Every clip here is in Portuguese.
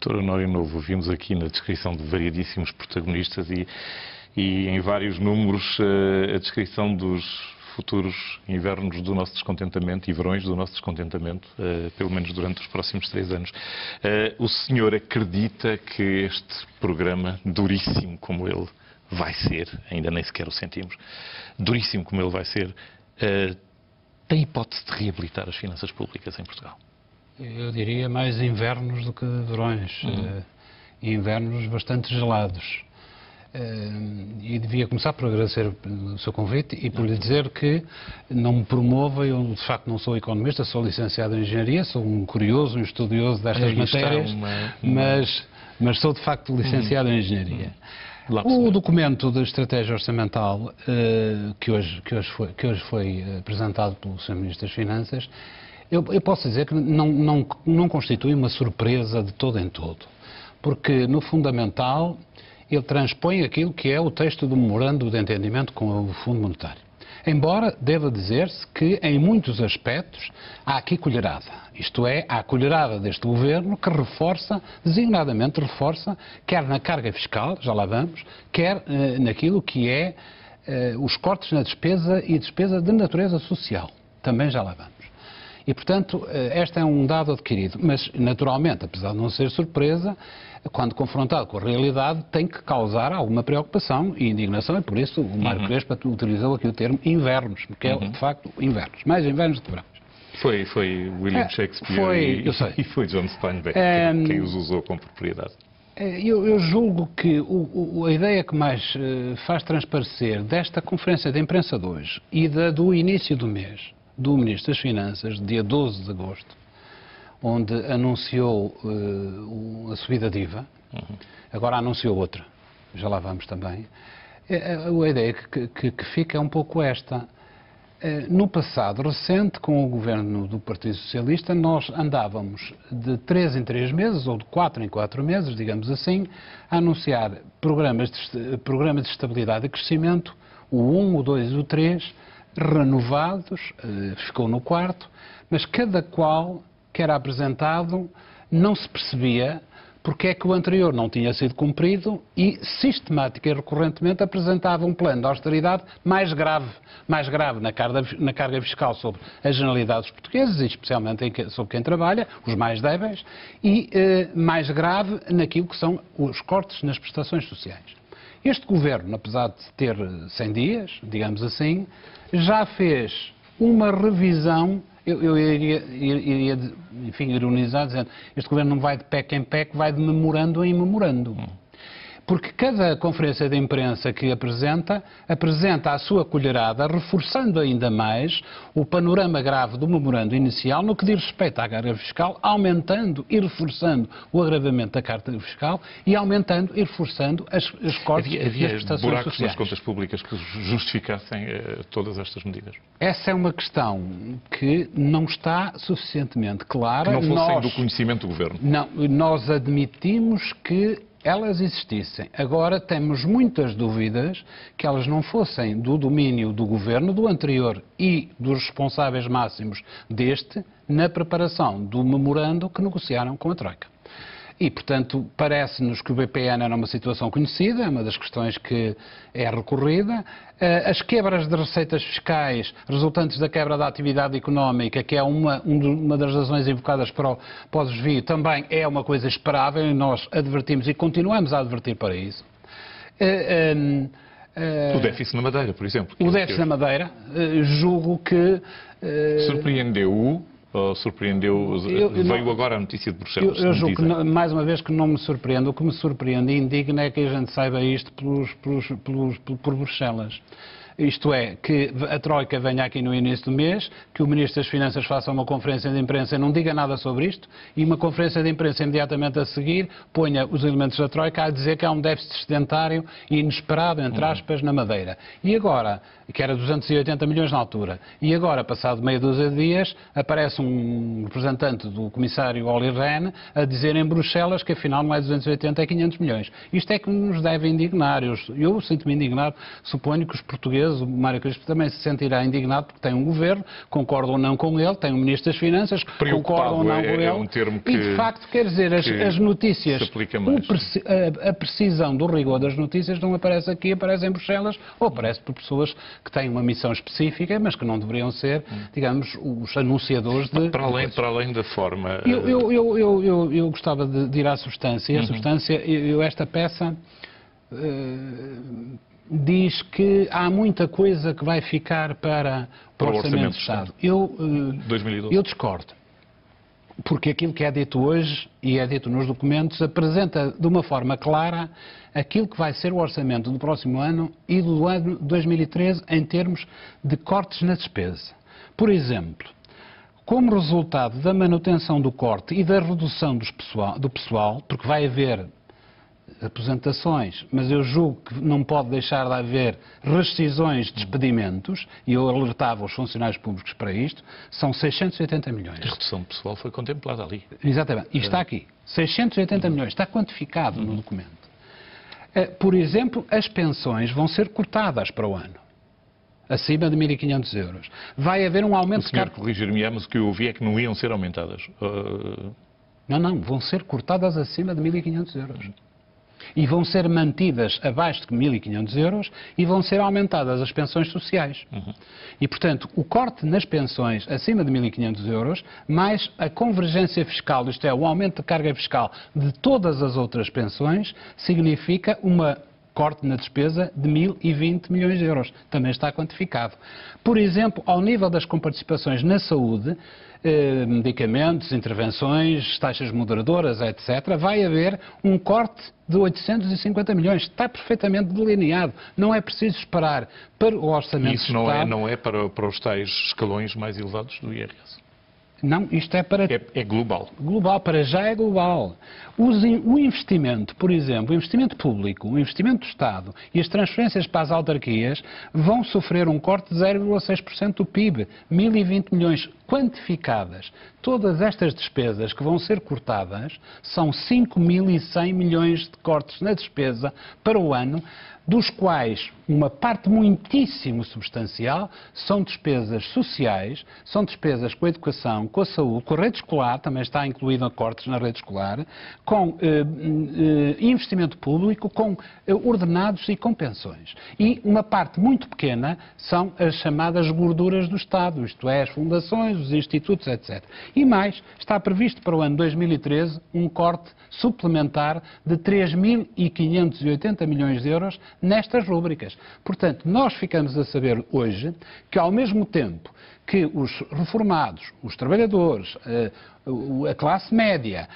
Dr. Honório Novo, vimos aqui na descrição de variadíssimos protagonistas e em vários números a descrição dos futuros invernos do nosso descontentamento e verões do nosso descontentamento, pelo menos durante os próximos 3 anos. O senhor acredita que este programa, duríssimo como ele vai ser, ainda nem sequer o sentimos, duríssimo como ele vai ser, tem hipótese de reabilitar as finanças públicas em Portugal? Eu diria mais invernos do que verões. Invernos bastante gelados. E devia começar por agradecer o seu convite e por lhe dizer que não me promova, eu de facto não sou economista, sou licenciado em Engenharia, sou um curioso, um estudioso destas matérias, mas sou de facto licenciado em Engenharia. O documento de estratégia orçamental que hoje foi apresentado pelo Sr. Ministro das Finanças, eu posso dizer que não constitui uma surpresa de todo em todo, porque no fundamental ele transpõe aquilo que é o texto do memorando de entendimento com o Fundo Monetário. Embora deva dizer-se que, em muitos aspectos, há aqui colherada. Isto é, há a colherada deste Governo que reforça, designadamente reforça, quer na carga fiscal, já lá vamos, quer naquilo que é os cortes na despesa e despesa de natureza social. Também já lá vamos. E, portanto, este é um dado adquirido. Mas, naturalmente, apesar de não ser surpresa, quando confrontado com a realidade, tem que causar alguma preocupação e indignação, e por isso o Mário Crespo utilizou aqui o termo invernos, porque é, de facto, invernos. Mais invernos do que verões. Foi William Shakespeare e foi John Steinbeck quem os usou com propriedade. Eu julgo que a ideia que mais faz transparecer desta conferência de imprensa de hoje e do início do mês, do Ministro das Finanças, dia 12 de agosto, onde anunciou a subida de IVA, agora anunciou outra, já lá vamos também. A ideia que fica é um pouco esta. No passado recente, com o governo do Partido Socialista, nós andávamos de 3 em 3 meses, ou de 4 em 4 meses, digamos assim, a anunciar programas de estabilidade e crescimento, o 1, o 2 e o 3, renovados, ficou no quarto, mas cada qual que era apresentado não se percebia porque é que o anterior não tinha sido cumprido e, sistemática e recorrentemente, apresentava um plano de austeridade mais grave na carga fiscal sobre a generalidade dos portugueses, e especialmente sobre quem trabalha, os mais débeis, e mais grave naquilo que são os cortes nas prestações sociais. Este governo, apesar de ter 100 dias, digamos assim, já fez uma revisão. Eu iria, enfim, ironizar, dizendo este governo não vai de PEC em PEC, vai de memorando em memorando. Porque cada conferência de imprensa que apresenta a sua colherada, reforçando ainda mais o panorama grave do memorando inicial no que diz respeito à carga fiscal, aumentando e reforçando o agravamento da carga fiscal e aumentando e reforçando as cortes e as prestações sociais. Havia buracos nas contas públicas que justificassem todas estas medidas? Essa é uma questão que não está suficientemente clara. Que não fossem do conhecimento do Governo? Não, nós admitimos que elas existissem. Agora temos muitas dúvidas que elas não fossem do domínio do Governo, do anterior e dos responsáveis máximos deste, na preparação do memorando que negociaram com a Troika. E, portanto, parece-nos que o BPN era uma situação conhecida, é uma das questões que é recorrida. As quebras de receitas fiscais resultantes da quebra da atividade económica, que é uma das razões invocadas para o desvio, também é uma coisa esperável e nós advertimos e continuamos a advertir para isso. O déficit na Madeira, por exemplo. O déficit na Madeira, julgo que... Surpreendeu-o? Ou surpreendeu, veio agora a notícia de Bruxelas? Eu julgo que, mais uma vez, que não me surpreende. O que me surpreende e indigna é que a gente saiba isto por Bruxelas. Isto é, que a Troika venha aqui no início do mês, que o Ministro das Finanças faça uma conferência de imprensa e não diga nada sobre isto, e uma conferência de imprensa imediatamente a seguir ponha os elementos da Troika a dizer que há um déficit excedentário e inesperado, entre aspas, na Madeira. E agora, que era 280 milhões na altura. E agora, passado meia dúzia de dias, aparece um representante do comissário Olli Rehn a dizer em Bruxelas que afinal não é 280, é 500 milhões. Isto é que nos deve indignar. Eu sinto-me indignado, suponho que os portugueses, o Mário Crespo também se sentirá indignado porque tem um governo, concorda ou não com ele, tem um Ministro das Finanças, concorda ou não com ele. Um termo que, e de facto, quer dizer, as notícias, a precisão do rigor das notícias não aparece aqui, aparece em Bruxelas, ou aparece por pessoas que têm uma missão específica, mas que não deveriam ser, digamos, os anunciadores de... Para além da forma... Eu gostava de ir à substância. E a substância, esta peça diz que há muita coisa que vai ficar para o Orçamento do Estado. 2012. Eu discordo. Porque aquilo que é dito hoje e é dito nos documentos apresenta de uma forma clara aquilo que vai ser o orçamento do próximo ano e do ano 2013 em termos de cortes na despesa. Por exemplo, como resultado da manutenção do corte e da redução do pessoal, porque vai haver aposentações, mas eu julgo que não pode deixar de haver rescisões de despedimentos, e eu alertava os funcionários públicos para isto, são 680 milhões. A redução de pessoal foi contemplada ali. Exatamente. E está aqui. 680 milhões. Está quantificado no documento. Por exemplo, as pensões vão ser cortadas para o ano. Acima de 1.500 euros. Vai haver um aumento de cargos. Corrigir-me, mas o que eu ouvi é que não iam ser aumentadas. Não. Vão ser cortadas acima de 1.500 euros. E vão ser mantidas abaixo de 1.500 euros e vão ser aumentadas as pensões sociais. E, portanto, o corte nas pensões acima de 1.500 euros, mais a convergência fiscal, isto é, o aumento de carga fiscal de todas as outras pensões, significa uma corte na despesa de 1.020 milhões de euros. Também está quantificado. Por exemplo, ao nível das comparticipações na saúde, medicamentos, intervenções, taxas moderadoras, etc., vai haver um corte de 850 milhões. Está perfeitamente delineado. Não é preciso esperar para o Orçamento do Estado. Isso não é para os tais escalões mais elevados do IRS? Não, isto é para... É global. Global, para já é global. O investimento, por exemplo, o investimento público, o investimento do Estado e as transferências para as autarquias vão sofrer um corte de 0,6% do PIB, 1.020 milhões quantificadas. Todas estas despesas que vão ser cortadas são 5.100 milhões de cortes na despesa para o ano, dos quais uma parte muitíssimo substancial são despesas sociais, são despesas com a educação, com a saúde, com a rede escolar, também está incluído a cortes na rede escolar, com investimento público, com ordenados e com pensões. E uma parte muito pequena são as chamadas gorduras do Estado, isto é, as fundações, os institutos, etc. E mais, está previsto para o ano 2013 um corte suplementar de 3.580 milhões de euros nestas rúbricas. Portanto, nós ficamos a saber hoje que, ao mesmo tempo que os reformados, os trabalhadores, a classe média,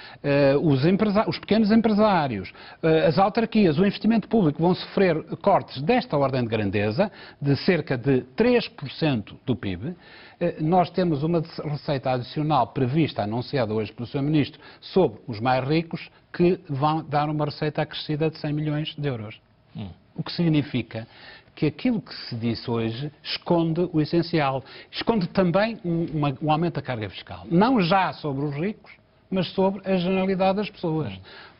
os pequenos empresários, as autarquias, o investimento público vão sofrer cortes desta ordem de grandeza, de cerca de 3% do PIB, nós temos uma receita adicional prevista, anunciada hoje pelo Sr. Ministro, sobre os mais ricos, que vão dar uma receita acrescida de 100 milhões de euros. O que significa que aquilo que se disse hoje esconde o essencial. Esconde também um aumento da carga fiscal. Não já sobre os ricos, mas sobre a generalidade das pessoas.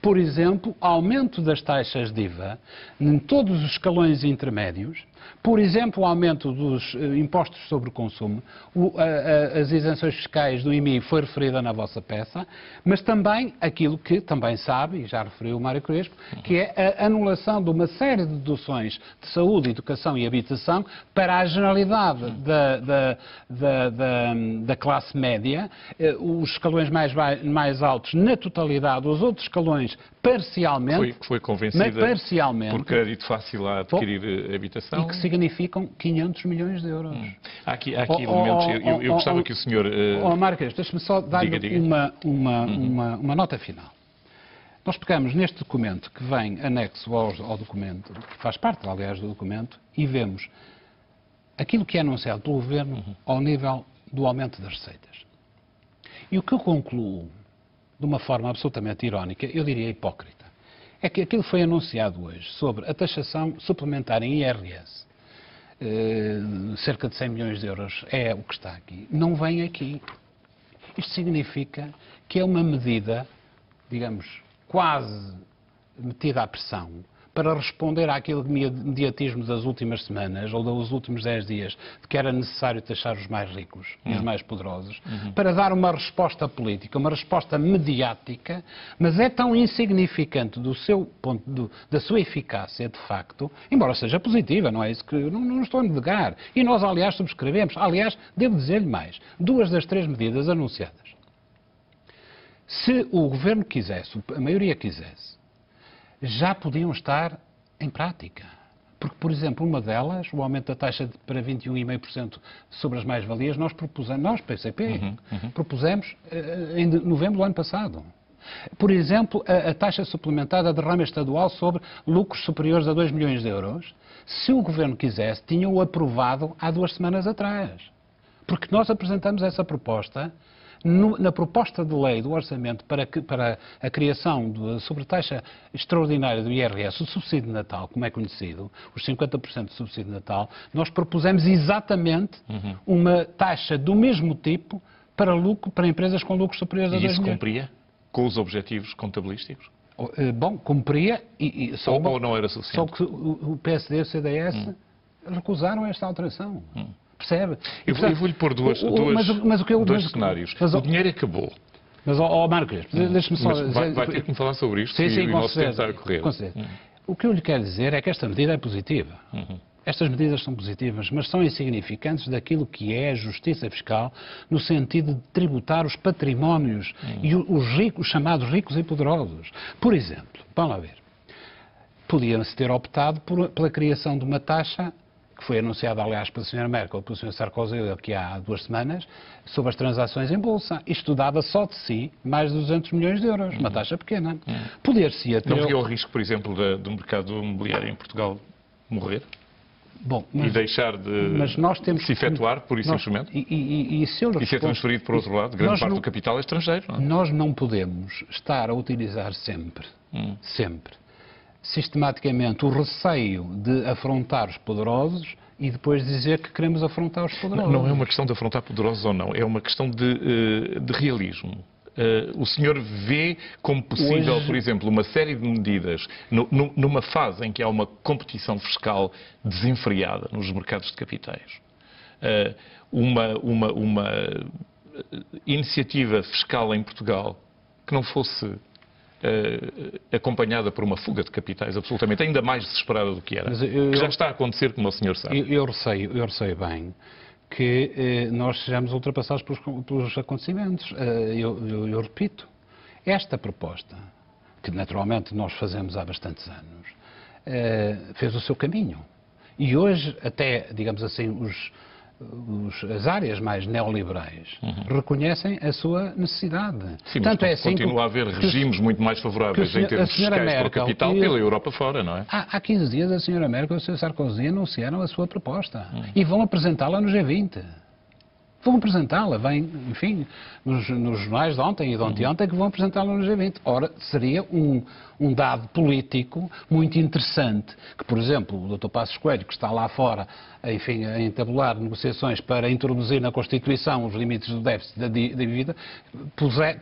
Por exemplo, aumento das taxas de IVA em todos os escalões intermédios, por exemplo, o aumento dos impostos sobre o consumo, as isenções fiscais do IMI foi referida na vossa peça, mas também aquilo que também sabe, e já referiu o Mário Crespo, que é a anulação de uma série de deduções de saúde, educação e habitação para a generalidade da classe média, os escalões mais altos na totalidade, os outros escalões parcialmente. Foi convencida parcialmente, por crédito fácil a adquirir habitação. E que significam 500 milhões de euros. Há aqui elementos. Eu gostava que o senhor... Marques, deixe-me só dar-lhe uma nota final. Nós pegamos neste documento que vem anexo ao documento, que faz parte, aliás, do documento, e vemos aquilo que é anunciado pelo Governo ao nível do aumento das receitas. E o que eu concluo, de uma forma absolutamente irónica, eu diria hipócrita, é que aquilo foi anunciado hoje sobre a taxação suplementar em IRS cerca de 100 milhões de euros é o que está aqui, não vem aqui. Isto significa que é uma medida, digamos, quase metida à pressão para responder àquele mediatismo das últimas semanas ou dos últimos 10 dias de que era necessário taxar os mais ricos e os mais poderosos, para dar uma resposta política, uma resposta mediática, mas é tão insignificante do seu ponto, da sua eficácia, de facto, embora seja positiva, não é isso que não estou a negar. E nós, aliás, subscrevemos. Aliás, devo dizer-lhe mais, 2 das 3 medidas anunciadas. Se o Governo quisesse, a maioria quisesse, já podiam estar em prática. Porque, por exemplo, uma delas, o aumento da taxa para 21,5% sobre as mais-valias, nós, PCP, propusemos em novembro do ano passado. Por exemplo, a taxa suplementar da derrama estadual sobre lucros superiores a 2 milhões de euros, se o Governo quisesse, tinham-o aprovado há 2 semanas atrás. Porque nós apresentamos essa proposta na proposta de lei do Orçamento para a criação da sobretaxa extraordinária do IRS, o subsídio de Natal, como é conhecido, os 50% do subsídio de Natal, nós propusemos exatamente uma taxa do mesmo tipo para empresas com lucros superiores a 2 milhões. E isso cumpria com os objetivos contabilísticos? Bom, cumpria ou não era suficiente? Só que o PSD e o CDS recusaram esta alteração. Percebe? Eu vou-lhe pôr dois cenários. O dinheiro acabou. Mas, Marcos, deixe-me só... Vai ter que me falar sobre isto sim, e o nosso tempo está a correr. O que eu lhe quero dizer é que esta medida é positiva. Estas medidas são positivas, mas são insignificantes daquilo que é a justiça fiscal no sentido de tributar os patrimónios e os chamados ricos e poderosos. Por exemplo, vamos lá ver, podia-se ter optado pela criação de uma taxa que foi anunciado, aliás, pela Sra. Merkel e pelo Sr. Sarkozy aqui há 2 semanas, sobre as transações em Bolsa. Isto dava só de si mais de 200 milhões de euros, uma taxa pequena. Poder-se ter... Não havia o risco, por exemplo, do mercado imobiliário em Portugal morrer? Bom, e deixar de se efetuar, por isso simplesmente? E ser transferido para outro lado? Grande parte do capital é estrangeiro, não é? Nós não podemos estar a utilizar sempre, sistematicamente, o receio de afrontar os poderosos e depois dizer que queremos afrontar os poderosos. Não é uma questão de afrontar poderosos ou não, é uma questão de realismo. O senhor vê como possível, por exemplo, uma série de medidas numa fase em que há uma competição fiscal desenfreada nos mercados de capitais, uma iniciativa fiscal em Portugal que não fosse acompanhada por uma fuga de capitais absolutamente ainda mais desesperada do que era, que já está a acontecer, como o senhor sabe. Eu receio bem que nós sejamos ultrapassados pelos acontecimentos. Eu repito, esta proposta, que naturalmente nós fazemos há bastantes anos, fez o seu caminho. E hoje, até, digamos assim, as áreas mais neoliberais reconhecem a sua necessidade. Sim, tanto mas continua a haver regimes muito mais favoráveis em termos fiscais para o capital pela Europa fora, não é? Há 15 dias a Sra. Merkel e o Sr. Sarkozy anunciaram a sua proposta e vão apresentá-la no G20. Vão apresentá-la, enfim, nos jornais de ontem e de ontem que vão apresentá-la no G20. Ora, seria um dado político muito interessante que, por exemplo, o Dr. Passos Coelho, que está lá fora, enfim, a entabular negociações para introduzir na Constituição os limites do déficit da dívida,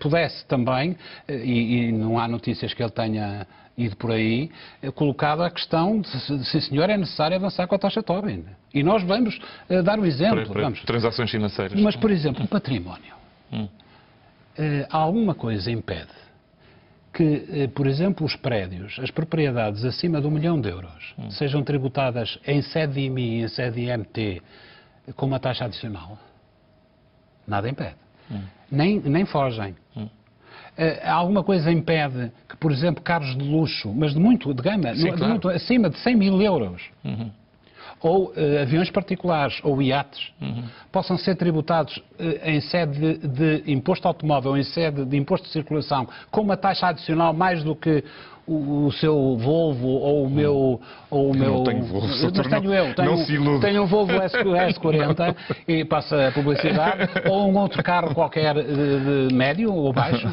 pudesse também, e não há notícias que ele tenha ido por aí, colocado a questão de, sim senhor, é necessário avançar com a taxa Tobin. E nós vamos dar um exemplo. Para transações financeiras. Mas, por exemplo, o património. Alguma coisa impede que, por exemplo, os prédios, as propriedades acima de 1 milhão de euros, sejam tributadas em sede de IMI e em sede de IMT com uma taxa adicional? Nada impede. Nem fogem. Alguma coisa impede que, por exemplo, carros de luxo, mas de gama, claro, muito acima de 100 mil euros, ou aviões particulares, ou iates, possam ser tributados em sede de imposto automóvel, em sede de imposto de circulação, com uma taxa adicional mais do que o seu Volvo ou o meu... Não tenho Volvo, mas tenho um Volvo S40 e passa a publicidade, ou um outro carro qualquer de médio ou baixo.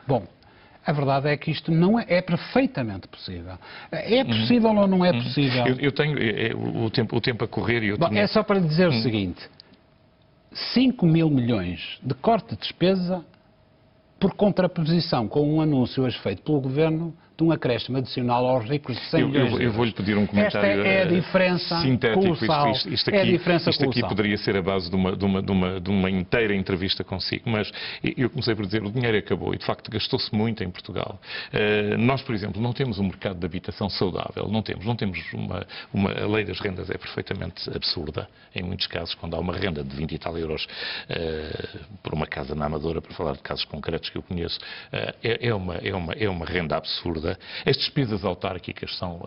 Bom, A verdade é que isto não é perfeitamente possível. É possível ou não é possível? Eu tenho o tempo a correr e eu Bom, é só para lhe dizer o seguinte. 5 mil milhões de corte de despesa por contraposição com um anúncio hoje feito pelo Governo de um acréscimo adicional aos ricos de 100 milhões de euros. Eu vou-lhe pedir um comentário Esta é a diferença sintético. colossal. Isto aqui poderia ser a base de uma inteira entrevista consigo, mas eu comecei por dizer o dinheiro acabou e, de facto, gastou-se muito em Portugal. Nós, por exemplo, não temos um mercado de habitação saudável, não temos a lei das rendas é perfeitamente absurda, em muitos casos, quando há uma renda de 20 e tal euros por uma casa na Amadora, para falar de casos concretos que eu conheço, é uma renda absurda. As despesas autárquicas são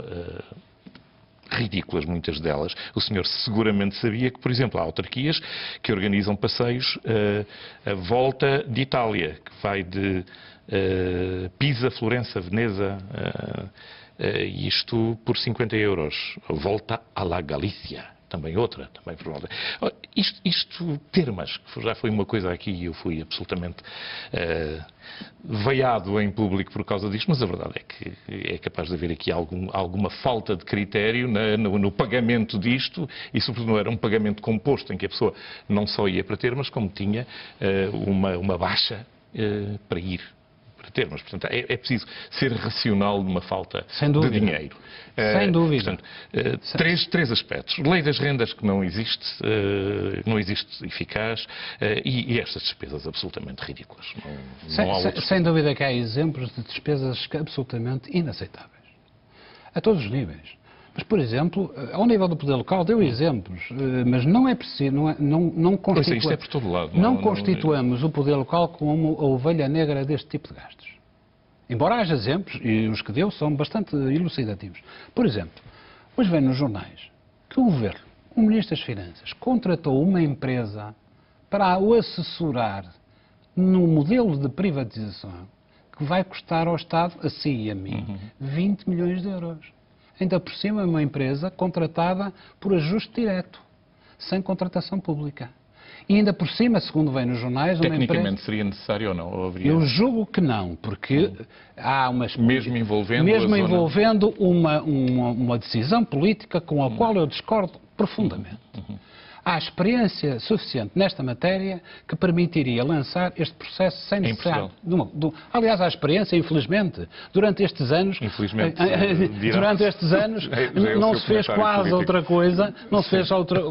ridículas, muitas delas. O senhor seguramente sabia que, por exemplo, há autarquias que organizam passeios à volta de Itália, que vai de Pisa, Florença, Veneza, isto por 50 euros. Volta à La Galícia. Também outra, também provavelmente. Isto, termas, que já foi uma coisa aqui e eu fui absolutamente veiado em público por causa disto, mas a verdade é que é capaz de haver aqui alguma falta de critério no pagamento disto e, sobretudo, não era um pagamento composto em que a pessoa não só ia para termas, como tinha uma baixa para ir. Termos. Portanto, é preciso ser racional numa falta de dinheiro. Sem dúvida. Portanto, três aspectos. Lei das rendas que não existe eficaz e estas despesas absolutamente ridículas. Sem dúvida que há exemplos de despesas absolutamente inaceitáveis. A todos os níveis. Mas, por exemplo, ao nível do poder local, deu exemplos, mas não é preciso, não isto é por todo lado. Não constituamos o poder local como a ovelha negra deste tipo de gastos. Embora haja exemplos, e os que deu são bastante elucidativos. Por exemplo, hoje vem nos jornais que o Governo, o Ministro das Finanças, contratou uma empresa para o assessorar no modelo de privatização que vai custar ao Estado, a si e a mim, 20 milhões de euros. Ainda por cima é uma empresa contratada por ajuste direto, sem contratação pública. E ainda por cima, segundo vem nos jornais... Tecnicamente seria necessário ou não? Ou haveria... Eu julgo que não, porque há uma... Mesmo envolvendo uma decisão política com a qual eu discordo profundamente. Há experiência suficiente nesta matéria que permitiria lançar este processo sem necessidade. Aliás, há experiência, infelizmente, durante estes anos. Durante estes anos não se fez quase outra coisa,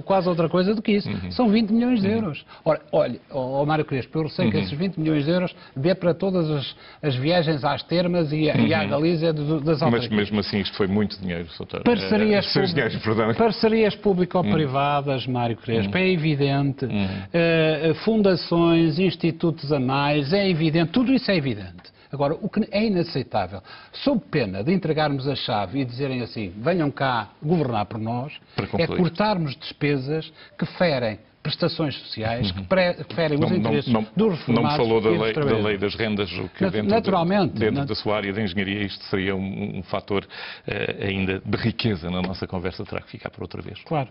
quase outra coisa do que isso. São 20 milhões de euros. Ora, olha, Mário Crespo, eu sei que esses 20 milhões de euros dê para todas as viagens às termas e à Galícia das autarquias. Mas mesmo assim isto foi muito dinheiro, Sr. Parcerias público-privadas, Mário Crespo, é evidente, fundações, institutos a mais, é evidente, tudo isso é evidente. Agora, o que é inaceitável, sob pena de entregarmos a chave e dizerem assim, venham cá governar por nós, é cortarmos despesas que ferem prestações sociais, que ferem os interesses dos reformados. Não me falou da lei das rendas, o que dentro da sua área de engenharia isto seria um fator ainda de riqueza na nossa conversa, terá que ficar para outra vez. Claro.